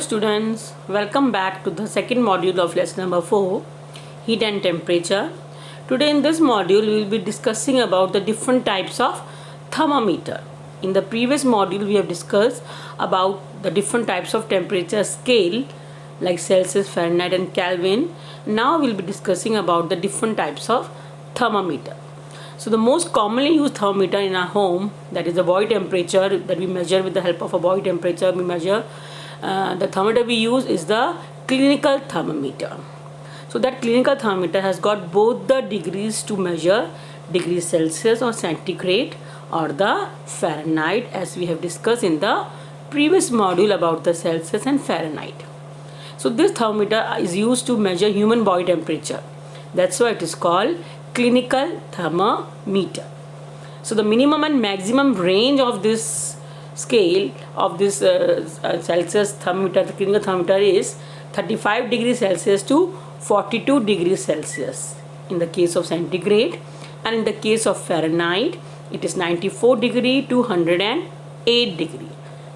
students, welcome back to the second module of lesson number 4, heat and temperature. Today in this module we will be discussing about the different types of thermometer. In the previous module we have discussed about the different types of temperature scale like Celsius, Fahrenheit and Kelvin. Now we will be discussing about the different types of thermometer. So the most commonly used thermometer in our home, that is the body temperature that we measure with the help of a body temperature. We measure the thermometer we use is the clinical thermometer. So that clinical thermometer has got both the degrees to measure, degrees Celsius or centigrade or the Fahrenheit, as we have discussed in the previous module about the Celsius and Fahrenheit. So this thermometer is used to measure human body temperature. That's why it is called clinical thermometer. So the minimum and maximum range of this scale of this Celsius thermometer, the clinical thermometer, is 35 degrees Celsius to 42 degrees Celsius in the case of centigrade, and in the case of Fahrenheit it is 94 degree to 108 degree.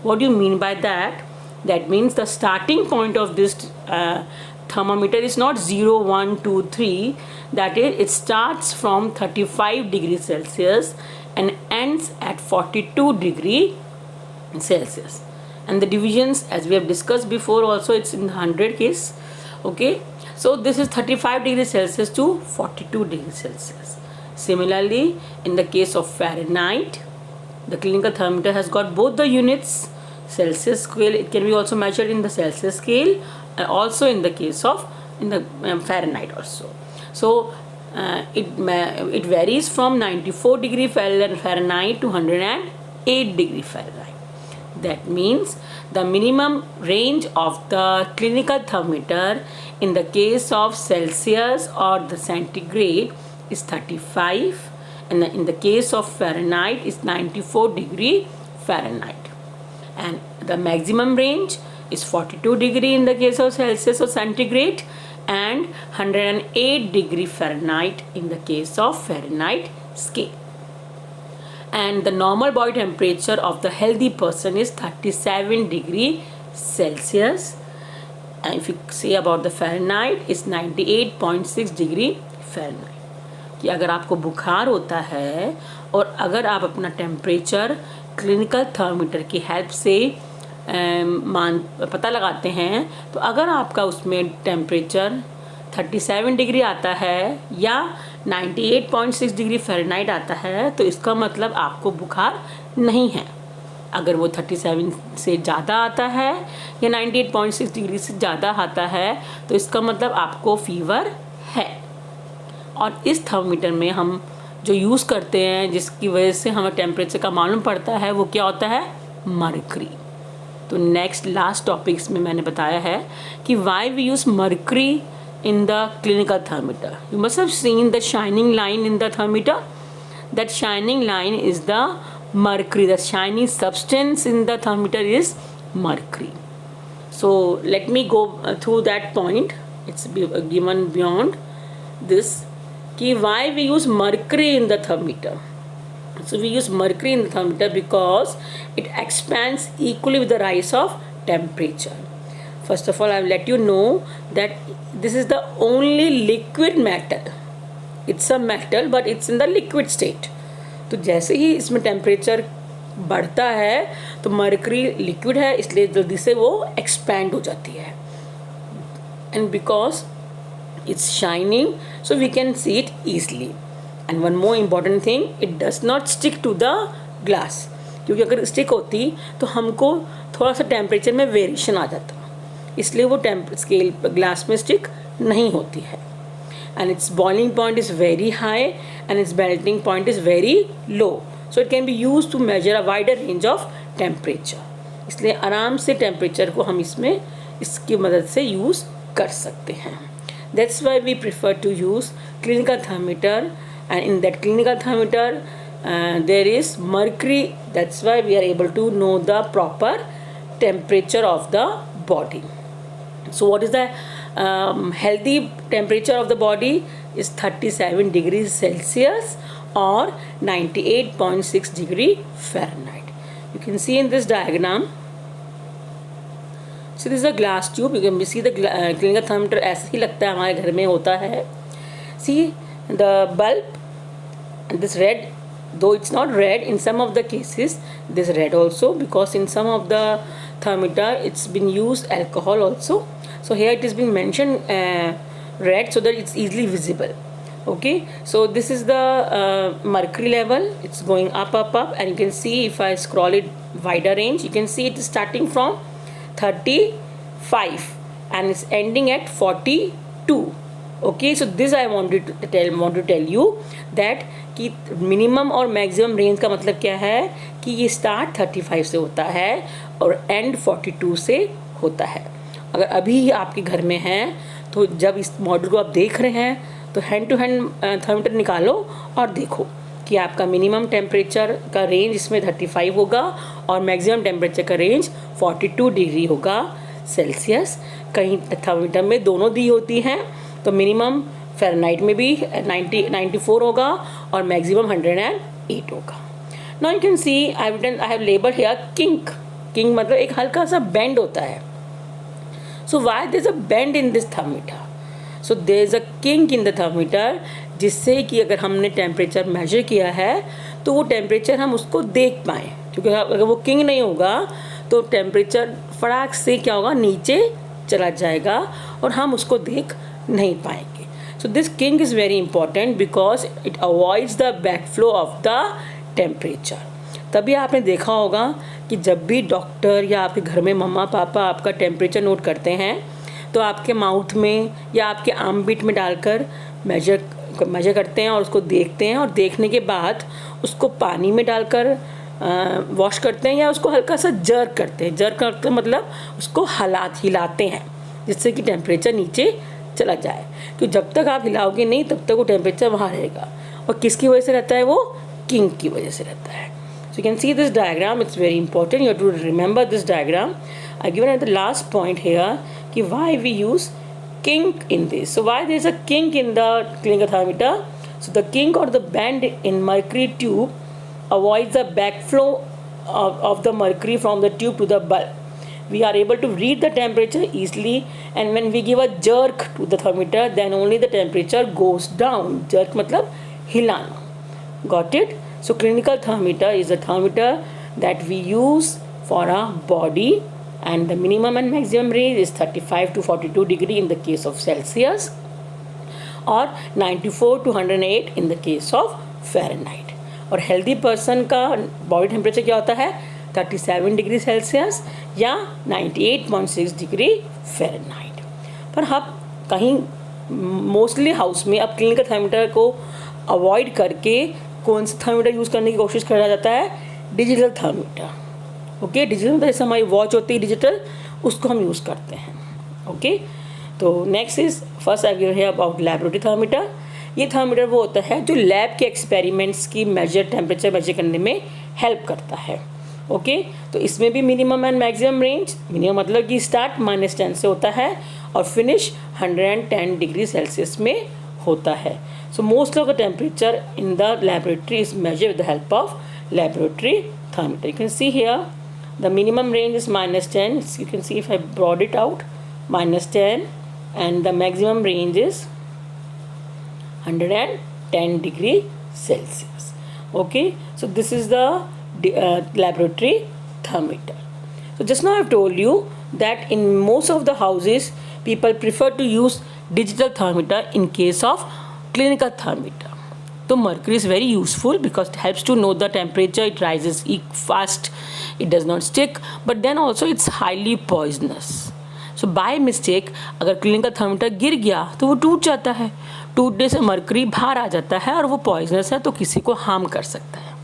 What do you mean by that? That means the starting point of this thermometer is not 0, 1, 2, 3. That is, it starts from 35 degrees Celsius and ends at 42 degree Celsius. And the divisions, as we have discussed before also, it's in 100 case. Okay, so this is 35 degrees Celsius to 42 degrees Celsius. Similarly, in the case of Fahrenheit, the clinical thermometer has got both the units. Celsius scale, it can be also measured in the Celsius scale, also in the case of Fahrenheit also. So it varies from 94 degree Fahrenheit to 108 degree Fahrenheit. That means the minimum range of the clinical thermometer in the case of Celsius or the centigrade is 35, and in the case of Fahrenheit is 94 degree Fahrenheit. And the maximum range is 42 degree in the case of Celsius or centigrade and 108 degree Fahrenheit in the case of Fahrenheit scale. And the normal body temperature of the healthy person is 37 degree Celsius, and if you say about the Fahrenheit is 98.6 degree Fahrenheit. कि अगर आपको बुखार होता है और अगर आप अपना टेम्परेचर क्लिनिकल थर्मोमीटर की हेल्प से पता लगाते हैं, तो अगर आपका उसमें टेम्परेचर 37 डिग्री आता है या 98.6 डिग्री फ़ारेनहाइट आता है, तो इसका मतलब आपको बुखार नहीं है. अगर वो 37 से ज़्यादा आता है या 98.6 डिग्री से ज़्यादा आता है, तो इसका मतलब आपको फीवर है. और इस थर्मोमीटर में हम जो यूज़ करते हैं, जिसकी वजह से हमें टेम्परेचर का मालूम पड़ता है, वो क्या होता है? मर्करी. तो नेक्स्ट लास्ट टॉपिक्स में मैंने बताया है कि why we use mercury in the clinical thermometer. You must have seen the shining line in the thermometer. That shining line is the mercury. The shiny substance in the thermometer is mercury. So let me go through that point. It's given beyond this. Ki why we use mercury in the thermometer? So we use mercury in the thermometer because it expands equally with the rise of temperature. First of all, I will let you know that this is the only liquid metal. It's a metal but it's in the liquid state. तो जैसे ही इसमें temperature बढ़ता है तो mercury liquid है, इसलिए जल्दी से वो एक्सपैंड हो जाती है. And because it's shining, so we can see it easily. And one more important thing, it does not stick to the glass. क्योंकि अगर स्टिक होती तो हमको थोड़ा सा टेम्परेचर में वेरिएशन आ जाता, इसलिए वो स्केल ग्लास में स्टिक नहीं होती है. And its boiling point is very high and its melting point is very low. So it can be use to measure a wider range of temperature. इसलिए आराम से टेम्परेचर को हम इसमें इसकी मदद से यूज़ कर सकते हैं. That's why we prefer to use clinical thermometer, and in that clinical thermometer there is mercury. That's why we are able to know the proper temperature of the body. So what is the healthy temperature of the body is 37 degrees Celsius or 98.6 degree Fahrenheit. You can see in this diagram. So this is a glass tube, you can see the clinical thermometer ऐसे ही लगता है, हमारे घर में होता है. See the bulb, this red, though it's not red, in some of the cases this red also, because in some of the thermometer it's been used alcohol also. So here it is being mentioned red so that it's easily visible. Okay, so this is the mercury level. It's going up, and you can see if I scroll it wider range, you can see it is starting from 35 and it's ending at 42. Okay, so this I want to tell you that कि minimum और maximum range का मतलब क्या है कि ये start 35 से होता है और एंड 42 से होता है. अगर अभी आपके घर में हैं तो जब इस मॉडल को आप देख रहे हैं तो हैंड टू हैंड थर्मामीटर निकालो और देखो कि आपका मिनिमम टेम्परेचर का रेंज इसमें 35 होगा और मैक्सिमम टेम्परेचर का रेंज 42 डिग्री होगा सेल्सियस. कहीं थर्मामीटर में दोनों दी होती हैं, तो मिनिमम फ़ारेनहाइट में भी 94 होगा और मैक्सिमम 108 होगा. Now you can see I have labelled here kink. Kink मतलब एक हल्का सा बेंड होता है. So why there is a bend in this thermometer? So there is a kink in the thermometer, जिससे कि अगर हमने टेम्परेचर मेजर किया है तो वो टेम्परेचर हम उसको देख पाएँ, क्योंकि अगर वो किंग नहीं होगा तो टेम्परेचर फटाक से क्या होगा, नीचे चला जाएगा और हम उसको देख नहीं पाएंगे. So this king is very important because it avoids the backflow of the temperature. तभी आपने देखा होगा कि जब भी डॉक्टर या आपके घर में मम्मा पापा आपका टेम्परेचर नोट करते हैं तो आपके माउथ में या आपके आर्मपिट में डालकर मेजर करते हैं और उसको देखते हैं, और देखने के बाद उसको पानी में डालकर वॉश करते हैं या उसको हल्का सा जर्क करते हैं. जर्क करते मतलब उसको हिलाते हैं जिससे कि टेम्परेचर नीचे चला जाए. तो जब तक आप हिलाओगे नहीं तब तक वो टेम्परेचर वहाँ रहेगा. और किसकी वजह से रहता है? वो किंग की वजह से रहता है. So you can see this diagram, it's very important, you have to remember this diagram. I given at the last point here कि why we use kink in this. So why there is a kink in the clinical thermometer? So the kink or the bend in mercury tube avoids the backflow of the mercury from the tube to the bulb. We are able to read the temperature easily, and when we give a jerk to the thermometer, then only the temperature goes down. Jerk matlab hilana. Got it? So clinical thermometer is a thermometer that we use for our body, and the minimum and maximum range is 35 to 42 degree in the case of Celsius or 94 to 108 in the case of Fahrenheit. और healthy person का body temperature क्या होता है? 37 degree Celsius या 98.6 degree Fahrenheit. पर हम कहीं mostly house में अब क्लिनिकल थर्मामीटर को अवॉइड करके कौन सा थर्मामीटर यूज़ करने की कोशिश करा जाता है? Digital thermometer. ओके, डिजिटल जैसे हमारी वॉच होती है डिजिटल, उसको हम यूज़ करते हैं. ओके, तो next is first I give here about laboratory thermometer. ये थर्मामीटर वो होता है जो लैब के एक्सपेरिमेंट्स की टेम्परेचर मेजर करने में हेल्प करता है. ओके, तो इसमें भी minimum and maximum range, minimum मतलब कि स्टार्ट -10 से होता है और फिनिश 110 डिग्री सेल्सियस में होता है. So most of the temperature in the laboratory is measure with the help of laboratory thermometer. You can see here the minimum range is -10. You can see if I brought it out, -10, and the maximum range is 110 degree Celsius. Okay, so this is the laboratory thermometer. So just now I've told you that in most of the houses people prefer to use digital thermometer in case of clinical thermometer. So mercury is very useful because it helps to know the temperature. It rises fast, it does not stick, but then also it's highly poisonous. So by mistake अगर clinical thermometer गिर गया तो वो टूट जाता है. टूटने से मरकरी बाहर आ जाता है और वो पॉइजनस है, तो किसी को हार्म कर सकता है.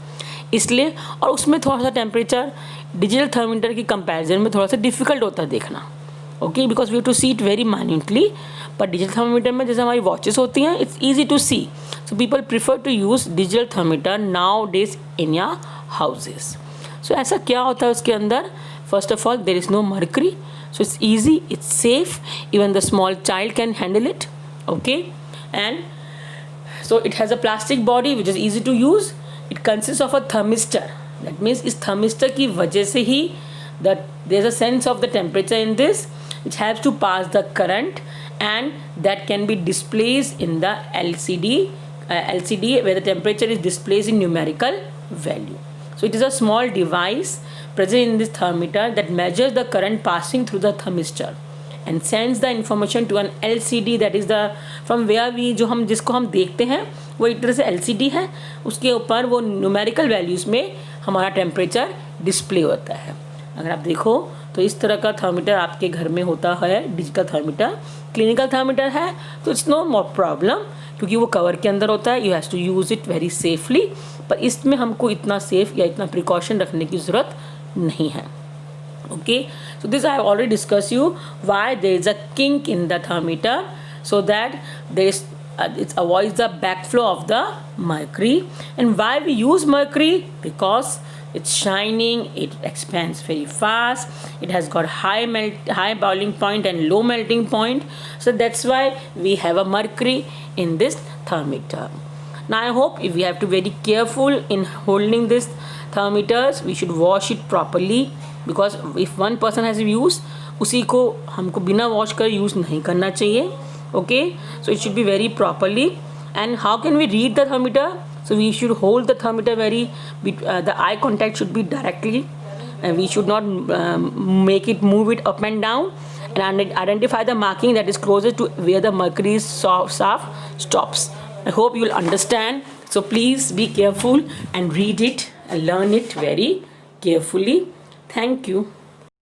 इसलिए और उसमें थोड़ा सा टेम्परेचर डिजिटल थर्मामीटर की कंपैरिजन में थोड़ा सा डिफिकल्ट होता है देखना. Okay, because we have to see it very minutely. पर डिजिटल थर्मामीटर में जैसे हमारी वॉचेस होती हैं, it's easy to see. So people prefer to use digital thermometer nowadays in your houses. सो ऐसा क्या होता है उसके अंदर? First of all there is no mercury, so it's easy, it's safe, even the small child can handle it. Okay, and so it has a plastic body which is easy to use. It consists of a thermistor. That means इस thermistor की वजह से ही that there's a sense of the temperature in this, which helps to pass the current, and that can be displayed in the LCD where the temperature is displayed in numerical value. So it is a small device present in this thermometer that measures the current passing through the thermistor and sends the information to an LCD, that is the from where we जो हम जिसको हम देखते हैं वो एक तरह से LCD है, उसके ऊपर वो न्यूमेरिकल वैल्यूज़ में हमारा टेम्परेचर डिस्प्ले होता है. अगर आप देखो तो इस तरह का थर्मीटर आपके घर में होता है, डिजिटल थर्मीटर. क्लिनिकल थर्मीटर है तो इट्स नो मोर प्रॉब्लम, क्योंकि वो कवर के अंदर होता है. You has to use it very safely, पर इसमें हमको इतना सेफ या इतना प्रिकॉशन रखने की ज़रूरत नहीं है. Okay, so this I have already discussed you why there is a kink in the thermometer, so that there is it avoids the backflow of the mercury. And why we use mercury? Because it's shining, it expands very fast, it has got high boiling point and low melting point, so that's why we have a mercury in this thermometer. Now I hope if we have to be very careful in holding this thermometers, we should wash it properly, because if one person has used, उसी को हमको बिना wash कर use नहीं करना चाहिए. Okay, so it should be very properly. And how can we read the thermometer? So we should hold the thermometer very, the eye contact should be directly, and we should not make it move it up and down, and identify the marking that is closest to where the mercury is soft stops. I hope you will understand. So please be careful and read it and learn it very carefully. Thank you.